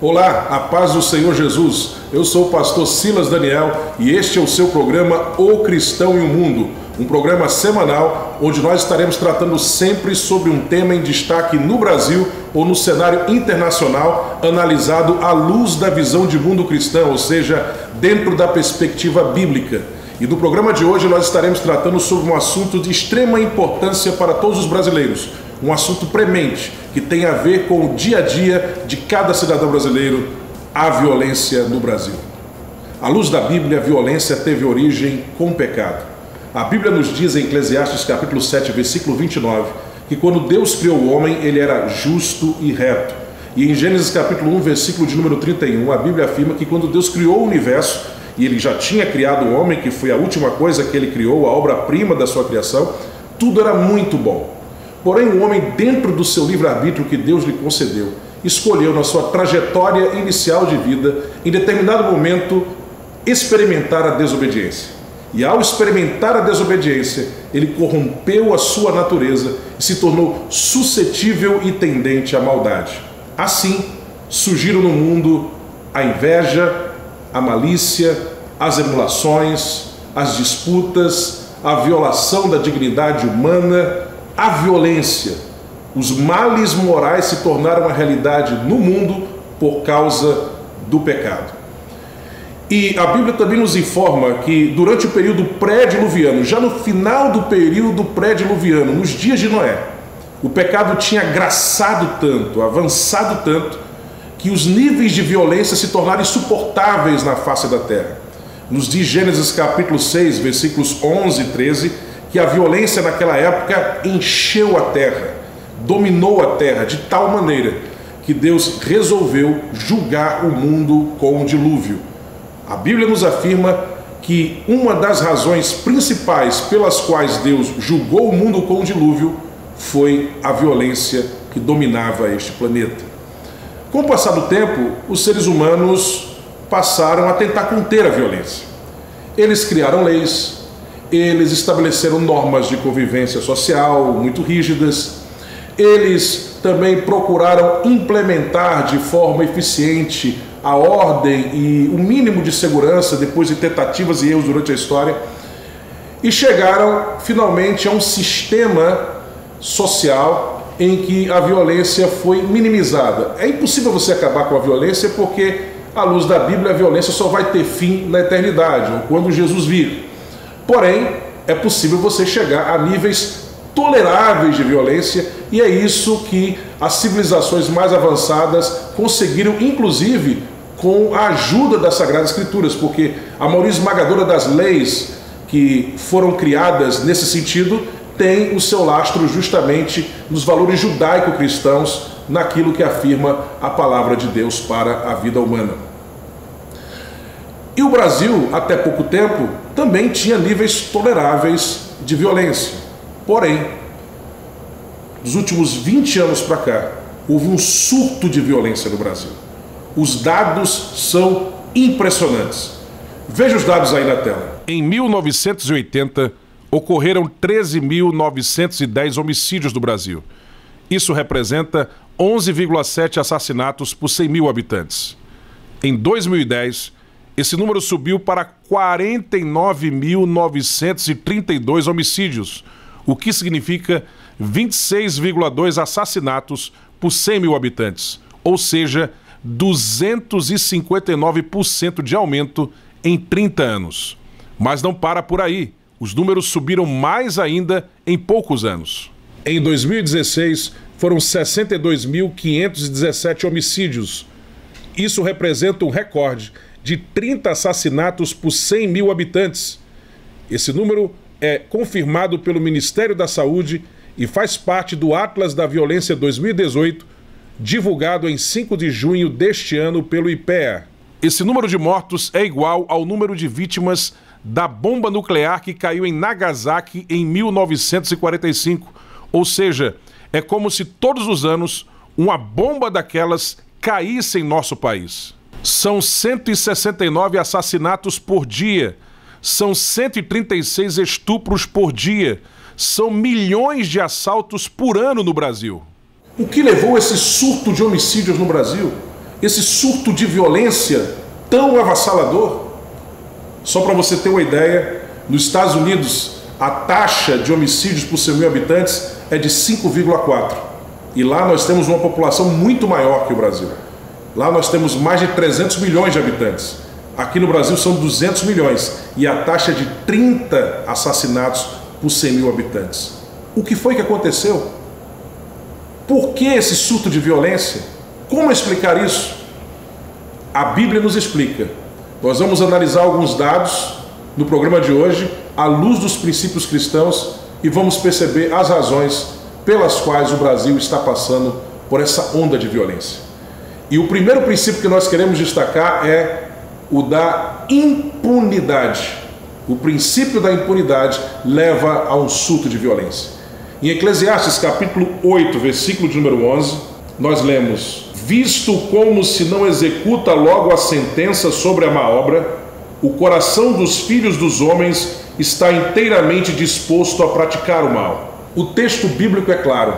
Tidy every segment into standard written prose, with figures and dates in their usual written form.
Olá, a paz do Senhor Jesus. Eu sou o pastor Silas Daniel e este é o seu programa O Cristão e o Mundo, um programa semanal onde nós estaremos tratando sempre sobre um tema em destaque no Brasil ou no cenário internacional, analisado à luz da visão de mundo cristão, ou seja, dentro da perspectiva bíblica. E no programa de hoje nós estaremos tratando sobre um assunto de extrema importância para todos os brasileiros, um assunto premente, que tem a ver com o dia a dia de cada cidadão brasileiro, a violência no Brasil. À luz da Bíblia, a violência teve origem com o pecado. A Bíblia nos diz em Eclesiastes capítulo 7, versículo 29, que quando Deus criou o homem, ele era justo e reto. E em Gênesis capítulo 1, versículo de número 31, a Bíblia afirma que quando Deus criou o universo, e ele já tinha criado o homem, que foi a última coisa que ele criou, a obra-prima da sua criação, tudo era muito bom. Porém, o homem, dentro do seu livre-arbítrio que Deus lhe concedeu, escolheu na sua trajetória inicial de vida, em determinado momento, experimentar a desobediência. E ao experimentar a desobediência, ele corrompeu a sua natureza e se tornou suscetível e tendente à maldade. Assim, surgiram no mundo a inveja, a malícia, as emulações, as disputas, a violação da dignidade humana, a violência. Os males morais se tornaram a realidade no mundo por causa do pecado. E a Bíblia também nos informa que durante o período pré-diluviano, já no final do período pré-diluviano, nos dias de Noé, o pecado tinha agraçado tanto, avançado tanto, que os níveis de violência se tornaram insuportáveis na face da terra. Nos diz Gênesis capítulo 6, versículos 11 e 13, que a violência naquela época encheu a terra, dominou a terra de tal maneira que Deus resolveu julgar o mundo com o dilúvio. A Bíblia nos afirma que uma das razões principais pelas quais Deus julgou o mundo com o dilúvio foi a violência que dominava este planeta. Com o passar do tempo, os seres humanos passaram a tentar conter a violência. Eles criaram leis, eles estabeleceram normas de convivência social muito rígidas, eles também procuraram implementar de forma eficiente a ordem e o mínimo de segurança depois de tentativas e erros durante a história, e chegaram finalmente a um sistema social em que a violência foi minimizada. É impossível você acabar com a violência porque, à luz da Bíblia, a violência só vai ter fim na eternidade, ou quando Jesus vir. Porém, é possível você chegar a níveis toleráveis de violência, e é isso que as civilizações mais avançadas conseguiram, inclusive com a ajuda das Sagradas Escrituras, porque a maioria esmagadora das leis que foram criadas nesse sentido tem o seu lastro justamente nos valores judaico-cristãos, naquilo que afirma a palavra de Deus para a vida humana. E o Brasil, até pouco tempo, também tinha níveis toleráveis de violência. Porém, nos últimos 20 anos para cá, houve um surto de violência no Brasil. Os dados são impressionantes. Veja os dados aí na tela. Em 1980, ocorreram 13.910 homicídios no Brasil. Isso representa 11,7 assassinatos por 100 mil habitantes. Em 2010, esse número subiu para 49.932 homicídios, o que significa 26,2 assassinatos por 100 mil habitantes, ou seja, 259% de aumento em 30 anos. Mas não para por aí, os números subiram mais ainda em poucos anos. Em 2016, foram 62.517 homicídios. Isso representa um recorde de 30 assassinatos por 100 mil habitantes. Esse número é confirmado pelo Ministério da Saúde e faz parte do Atlas da Violência 2018, divulgado em 5 de junho deste ano pelo IPEA. Esse número de mortos é igual ao número de vítimas da bomba nuclear que caiu em Nagasaki em 1945. Ou seja, é como se todos os anos uma bomba daquelas caísse em nosso país. São 169 assassinatos por dia, são 136 estupros por dia, são milhões de assaltos por ano no Brasil. O que levou esse surto de homicídios no Brasil? esse surto de violência tão avassalador? Só para você ter uma ideia, nos Estados Unidos, a taxa de homicídios por 100 mil habitantes é de 5,4. E lá nós temos uma população muito maior que o Brasil. Lá nós temos mais de 300 milhões de habitantes. Aqui no Brasil são 200 milhões. E a taxa é de 30 assassinatos por 100 mil habitantes. O que foi que aconteceu? Por que esse surto de violência? Como explicar isso? A Bíblia nos explica. Nós vamos analisar alguns dados no programa de hoje, à luz dos princípios cristãos, e vamos perceber as razões pelas quais o Brasil está passando por essa onda de violência. E o primeiro princípio que nós queremos destacar é o da impunidade. O princípio da impunidade leva a um surto de violência. Em Eclesiastes capítulo 8, versículo de número 11, nós lemos: visto como se não executa logo a sentença sobre a má obra, o coração dos filhos dos homens está inteiramente disposto a praticar o mal. O texto bíblico é claro.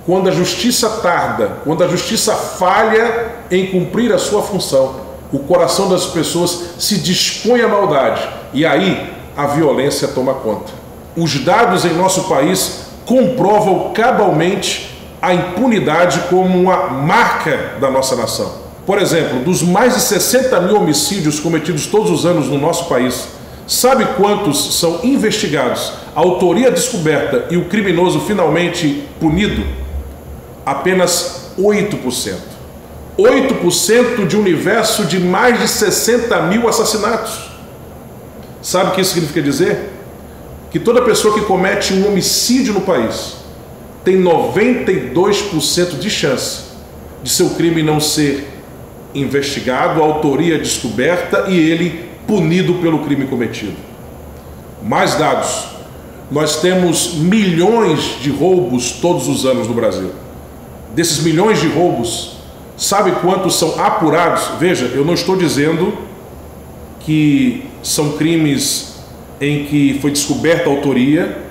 Quando a justiça tarda, quando a justiça falha em cumprir a sua função, o coração das pessoas se dispõe à maldade e aí a violência toma conta. Os dados em nosso país comprovam cabalmente a impunidade como uma marca da nossa nação. Por exemplo, dos mais de 60 mil homicídios cometidos todos os anos no nosso país, sabe quantos são investigados, a autoria descoberta e o criminoso finalmente punido? Apenas 8%. 8% de um universo de mais de 60 mil assassinatos. Sabe o que isso significa dizer? Que toda pessoa que comete um homicídio no país tem 92% de chance de seu crime não ser investigado, a autoria descoberta e ele punido pelo crime cometido. Mais dados. Nós temos milhões de roubos todos os anos no Brasil. Desses milhões de roubos, sabe quantos são apurados? Veja, eu não estou dizendo que são crimes em que foi descoberta a autoria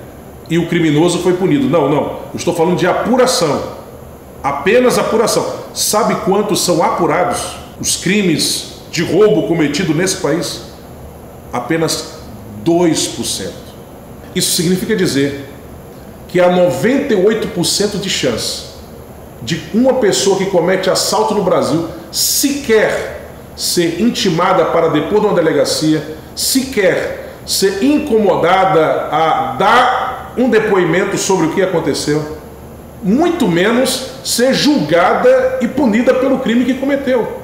e o criminoso foi punido. Não, não. Eu estou falando de apuração. Apenas apuração. Sabe quantos são apurados os crimes de roubo cometido nesse país? Apenas 2%. Isso significa dizer que há 98% de chance de uma pessoa que comete assalto no Brasil sequer ser intimada para depor numa delegacia, sequer ser incomodada a dar um depoimento sobre o que aconteceu, muito menos ser julgada e punida pelo crime que cometeu.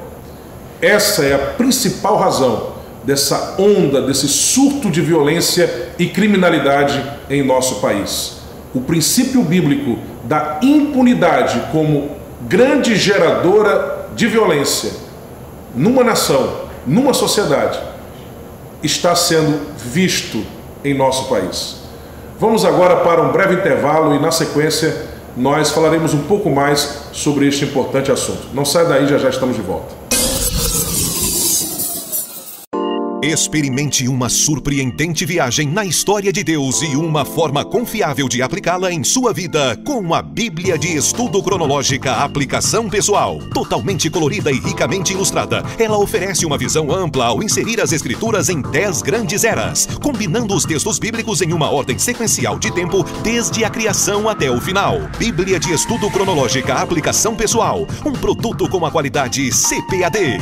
Essa é a principal razão dessa onda, desse surto de violência e criminalidade em nosso país. O princípio bíblico da impunidade como grande geradora de violência numa nação, numa sociedade, está sendo visto em nosso país. Vamos agora para um breve intervalo e na sequência nós falaremos um pouco mais sobre este importante assunto. Não saia daí, já estamos de volta. Experimente uma surpreendente viagem na história de Deus e uma forma confiável de aplicá-la em sua vida com a Bíblia de Estudo Cronológica Aplicação Pessoal. Totalmente colorida e ricamente ilustrada, ela oferece uma visão ampla ao inserir as Escrituras em 10 grandes eras, combinando os textos bíblicos em uma ordem sequencial de tempo desde a criação até o final. Bíblia de Estudo Cronológica Aplicação Pessoal, um produto com a qualidade CPAD.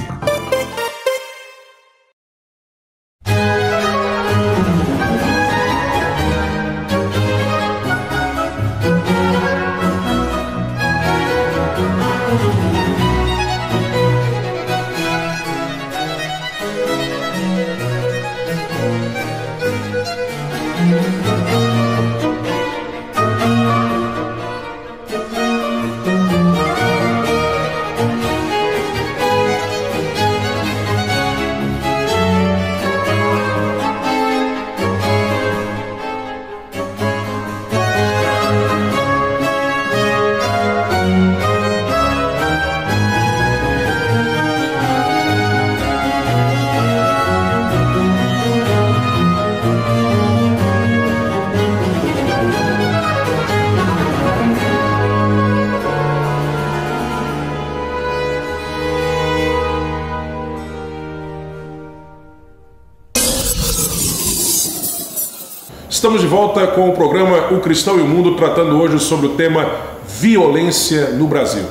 Estamos de volta com o programa O Cristão e o Mundo, tratando hoje sobre o tema violência no Brasil.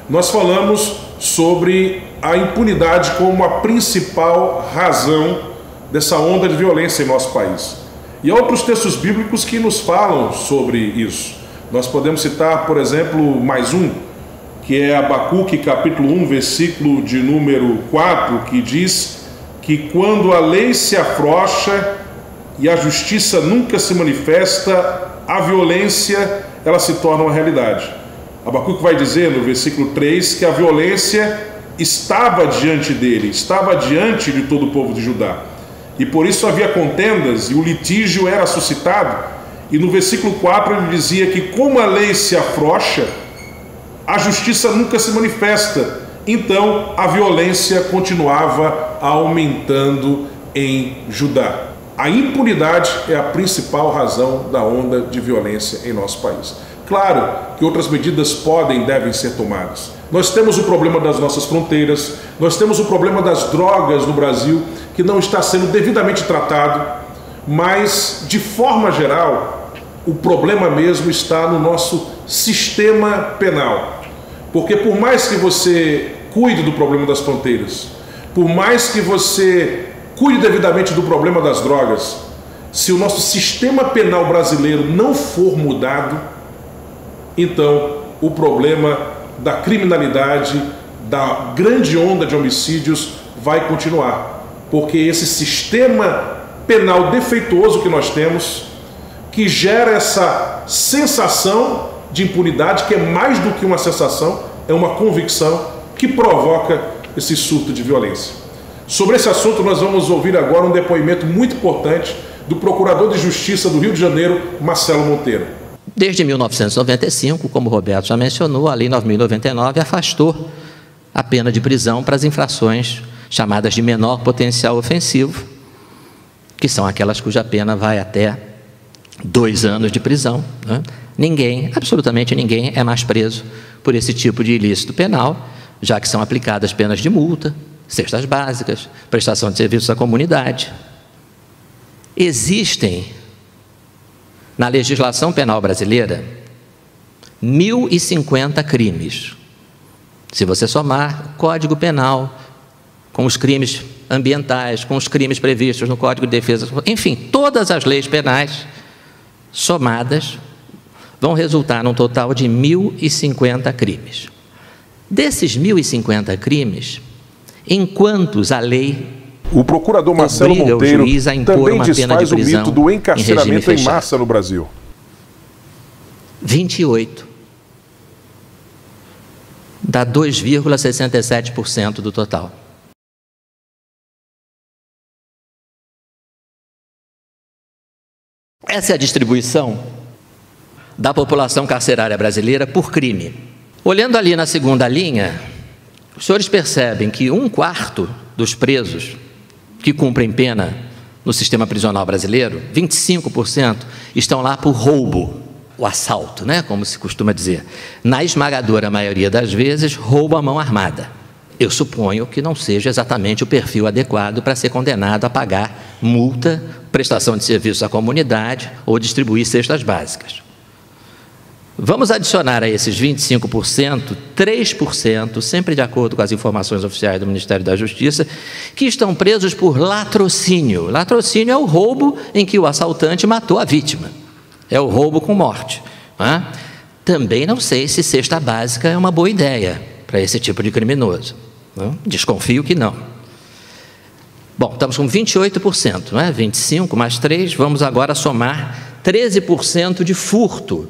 Nós falamos sobre a impunidade como a principal razão dessa onda de violência em nosso país. E há outros textos bíblicos que nos falam sobre isso. Nós podemos citar, por exemplo, mais um, que é Abacuque, capítulo 1, versículo de número 4, que diz que quando a lei se afrouxa e a justiça nunca se manifesta, a violência ela se torna uma realidade. Abacuque vai dizer no versículo 3 que a violência estava diante dele, estava diante de todo o povo de Judá. E por isso havia contendas e o litígio era suscitado. E no versículo 4 ele dizia que como a lei se afrouxa, a justiça nunca se manifesta. Então a violência continuava aumentando em Judá. A impunidade é a principal razão da onda de violência em nosso país. Claro que outras medidas podem e devem ser tomadas. Nós temos o problema das nossas fronteiras, nós temos o problema das drogas no Brasil, que não está sendo devidamente tratado, mas, de forma geral, o problema mesmo está no nosso sistema penal. Porque por mais que você cuide do problema das fronteiras, por mais que você cuide devidamente do problema das drogas, se o nosso sistema penal brasileiro não for mudado, então o problema da criminalidade, da grande onda de homicídios vai continuar. Porque esse sistema penal defeituoso que nós temos, que gera essa sensação de impunidade, que é mais do que uma sensação, é uma convicção que provoca esse surto de violência. Sobre esse assunto nós vamos ouvir agora um depoimento muito importante do Procurador de Justiça do Rio de Janeiro, Marcelo Monteiro. Desde 1995, como o Roberto já mencionou, a Lei 9.099 afastou a pena de prisão para as infrações chamadas de menor potencial ofensivo, que são aquelas cuja pena vai até 2 anos de prisão, né? Ninguém, absolutamente ninguém, é mais preso por esse tipo de ilícito penal, já que são aplicadas penas de multa, cestas básicas, prestação de serviços à comunidade. Existem, na legislação penal brasileira, 1.050 crimes. Se você somar o Código Penal com os crimes ambientais, com os crimes previstos no Código de Defesa, enfim, todas as leis penais somadas vão resultar num total de 1.050 crimes. Desses 1.050 crimes, enquanto a lei o procurador Marcelo obriga Monteiro o juiz a impor também uma pena de desfaz o prisão mito do encarceramento em fechado. massa no Brasil. 28 dá 2,67% do total. Essa é a distribuição da população carcerária brasileira por crime. Olhando ali na segunda linha, os senhores percebem que 1/4 dos presos que cumprem pena no sistema prisional brasileiro, 25%, estão lá por roubo, o assalto, né, como se costuma dizer. Na esmagadora maioria das vezes, roubo à mão armada. Eu suponho que não seja exatamente o perfil adequado para ser condenado a pagar multa, prestação de serviços à comunidade ou distribuir cestas básicas. Vamos adicionar a esses 25%, 3%, sempre de acordo com as informações oficiais do Ministério da Justiça, que estão presos por latrocínio. Latrocínio é o roubo em que o assaltante matou a vítima. É o roubo com morte. Né? Também não sei se cesta básica é uma boa ideia para esse tipo de criminoso. Né? Desconfio que não. Bom, estamos com 28%, né? 25% mais 3%, vamos agora somar 13% de furto.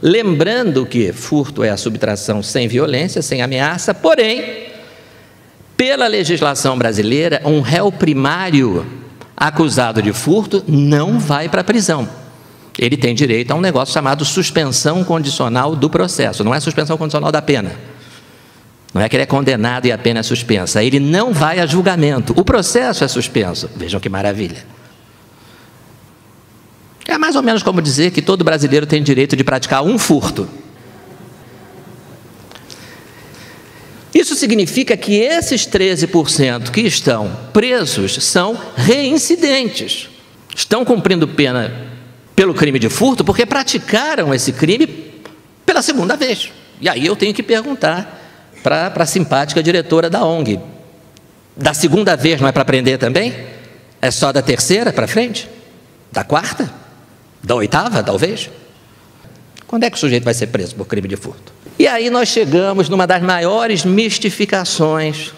Lembrando que furto é a subtração sem violência, sem ameaça, porém, pela legislação brasileira, um réu primário acusado de furto não vai para a prisão. Ele tem direito a um negócio chamado suspensão condicional do processo, não é suspensão condicional da pena. Não é que ele é condenado e a pena é suspensa, ele não vai a julgamento, o processo é suspenso. Vejam que maravilha. É mais ou menos como dizer que todo brasileiro tem direito de praticar um furto. Isso significa que esses 13% que estão presos são reincidentes. Estão cumprindo pena pelo crime de furto porque praticaram esse crime pela segunda vez. E aí eu tenho que perguntar para a simpática diretora da ONG: da segunda vez não é para prender também? É só da terceira para frente? Da quarta? Da oitava, talvez? Quando é que o sujeito vai ser preso por crime de furto? E aí nós chegamos numa das maiores mistificações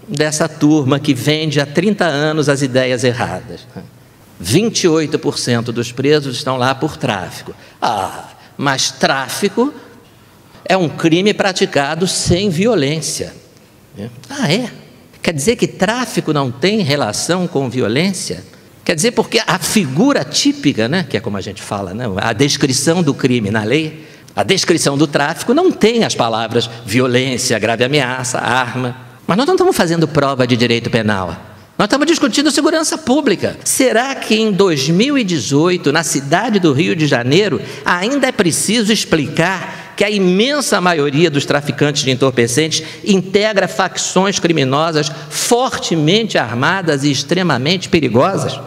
dessa turma que vende há 30 anos as ideias erradas. 28% dos presos estão lá por tráfico. Mas tráfico é um crime praticado sem violência. É? Quer dizer que tráfico não tem relação com violência? Quer dizer, porque a figura típica, né, que é como a gente fala, né, a descrição do crime na lei, a descrição do tráfico não tem as palavras violência, grave ameaça, arma. Mas nós não estamos fazendo prova de direito penal. Nós estamos discutindo segurança pública. Será que em 2018, na cidade do Rio de Janeiro, ainda é preciso explicar que a imensa maioria dos traficantes de entorpecentes integra facções criminosas fortemente armadas e extremamente perigosas?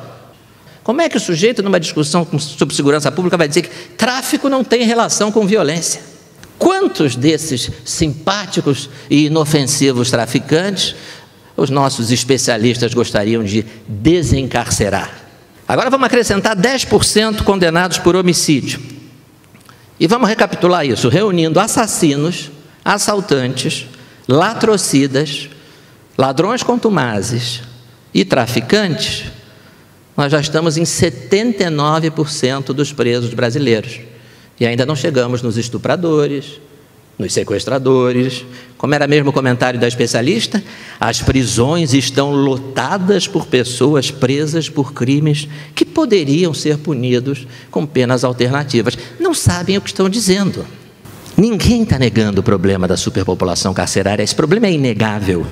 Como é que o sujeito, numa discussão sobre segurança pública, vai dizer que tráfico não tem relação com violência? Quantos desses simpáticos e inofensivos traficantes os nossos especialistas gostariam de desencarcerar? Agora vamos acrescentar 10% condenados por homicídio. E vamos recapitular isso, reunindo assassinos, assaltantes, latrocidas, ladrões contumazes e traficantes. Nós já estamos em 79% dos presos brasileiros. E ainda não chegamos nos estupradores, nos sequestradores. Como era mesmo o comentário da especialista, as prisões estão lotadas por pessoas presas por crimes que poderiam ser punidos com penas alternativas. Não sabem o que estão dizendo. Ninguém está negando o problema da superpopulação carcerária. Esse problema é inegável.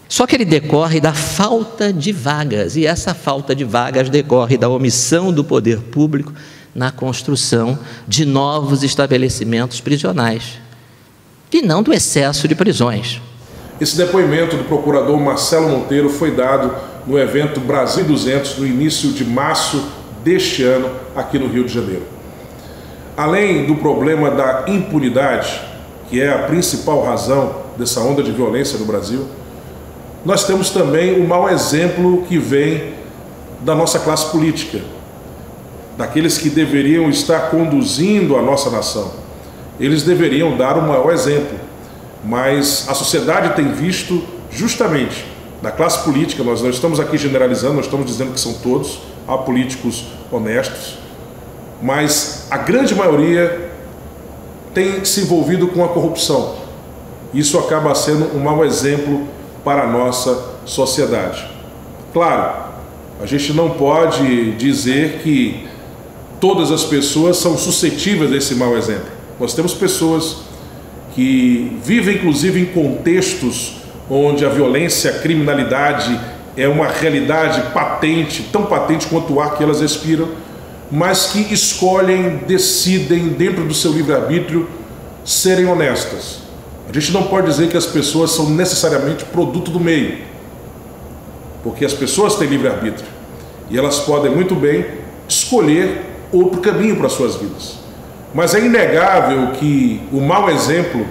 Só que ele decorre da falta de vagas, e essa falta de vagas decorre da omissão do poder público na construção de novos estabelecimentos prisionais, e não do excesso de prisões. Esse depoimento do procurador Marcelo Monteiro foi dado no evento Brasil 200, no início de março deste ano, aqui no Rio de Janeiro. Além do problema da impunidade, que é a principal razão dessa onda de violência no Brasil, nós temos também o mau exemplo que vem da nossa classe política, daqueles que deveriam estar conduzindo a nossa nação. Eles deveriam dar o maior exemplo, mas a sociedade tem visto justamente da classe política, nós não estamos aqui generalizando, nós estamos dizendo que são todos, há políticos honestos, mas a grande maioria tem se envolvido com a corrupção. Isso acaba sendo um mau exemplo para a nossa sociedade. Claro, a gente não pode dizer que todas as pessoas são suscetíveis a esse mau exemplo. Nós temos pessoas que vivem inclusive em contextos onde a violência, a criminalidade é uma realidade patente, tão patente quanto o ar que elas respiram, mas que escolhem, decidem dentro do seu livre-arbítrio serem honestas. A gente não pode dizer que as pessoas são necessariamente produto do meio, porque as pessoas têm livre-arbítrio e elas podem muito bem escolher outro caminho para as suas vidas. Mas é inegável que o mau exemplo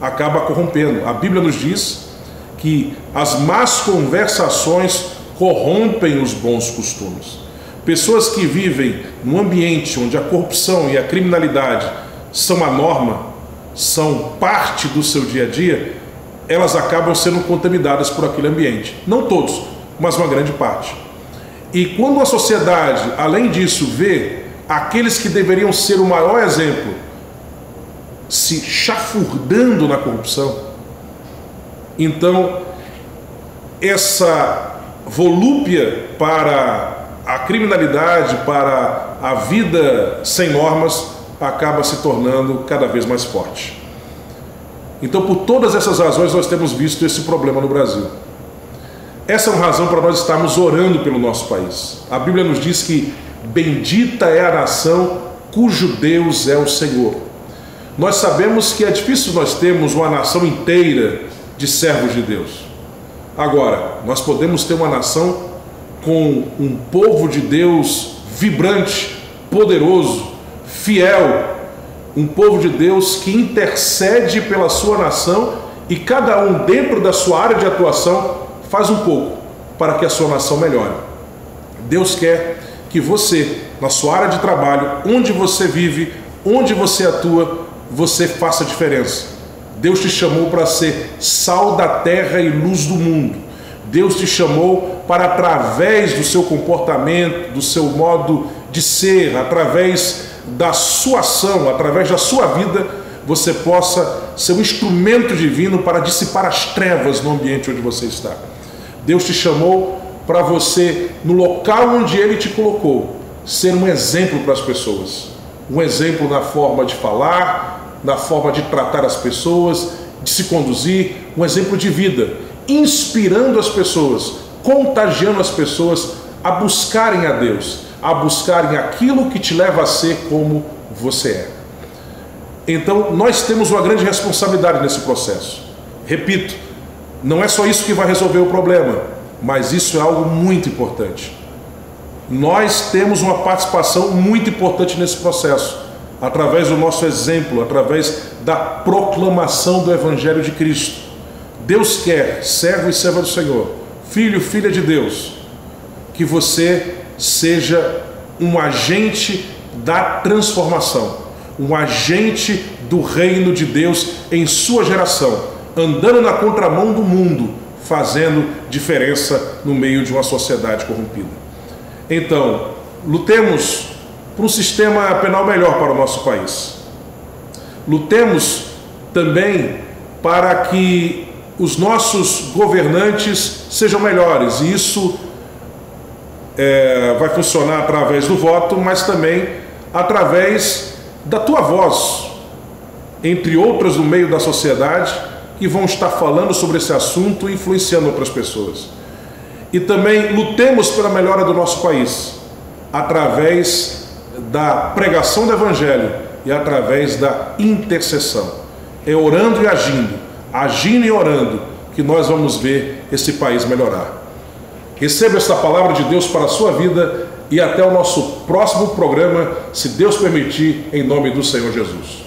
acaba corrompendo. A Bíblia nos diz que as más conversações corrompem os bons costumes. Pessoas que vivem num ambiente onde a corrupção e a criminalidade são a norma, são parte do seu dia a dia, elas acabam sendo contaminadas por aquele ambiente. Não todos, mas uma grande parte. E quando a sociedade, além disso, vê aqueles que deveriam ser o maior exemplo se chafurdando na corrupção, então essa volúpia para a criminalidade, para a vida sem normas, acaba se tornando cada vez mais forte. Então, por todas essas razões, nós temos visto esse problema no Brasil. Essa é uma razão para nós estarmos orando pelo nosso país. A Bíblia nos diz que bendita é a nação cujo Deus é o Senhor. Nós sabemos que é difícil nós termos uma nação inteira de servos de Deus. Agora, nós podemos ter uma nação com um povo de Deus vibrante, poderoso, fiel, um povo de Deus que intercede pela sua nação e cada um dentro da sua área de atuação faz um pouco para que a sua nação melhore. Deus quer que você, na sua área de trabalho, onde você vive, onde você atua, você faça diferença. Deus te chamou para ser sal da terra e luz do mundo. Deus te chamou para, através do seu comportamento, do seu modo de ser, através da sua ação, através da sua vida, você possa ser um instrumento divino para dissipar as trevas no ambiente onde você está. Deus te chamou para você, no local onde Ele te colocou, ser um exemplo para as pessoas. Um exemplo na forma de falar, na forma de tratar as pessoas, de se conduzir, um exemplo de vida, inspirando as pessoas, contagiando as pessoas a buscarem a Deus, a buscarem aquilo que te leva a ser como você é. Então, nós temos uma grande responsabilidade nesse processo. Repito, não é só isso que vai resolver o problema, mas isso é algo muito importante. Nós temos uma participação muito importante nesse processo, através do nosso exemplo, através da proclamação do Evangelho de Cristo. Deus quer, servo e serva do Senhor, filho, filha de Deus, que você seja um agente da transformação, um agente do reino de Deus em sua geração, andando na contramão do mundo, fazendo diferença no meio de uma sociedade corrompida. Então, lutemos por um sistema penal melhor para o nosso país. Lutemos também para que os nossos governantes sejam melhores, e isso vai funcionar através do voto, mas também através da tua voz, entre outras no meio da sociedade, que vão estar falando sobre esse assunto e influenciando outras pessoas. E também lutemos pela melhora do nosso país, através da pregação do Evangelho e através da intercessão. É orando e agindo, agindo e orando, que nós vamos ver esse país melhorar. Receba esta palavra de Deus para a sua vida e até o nosso próximo programa, se Deus permitir, em nome do Senhor Jesus.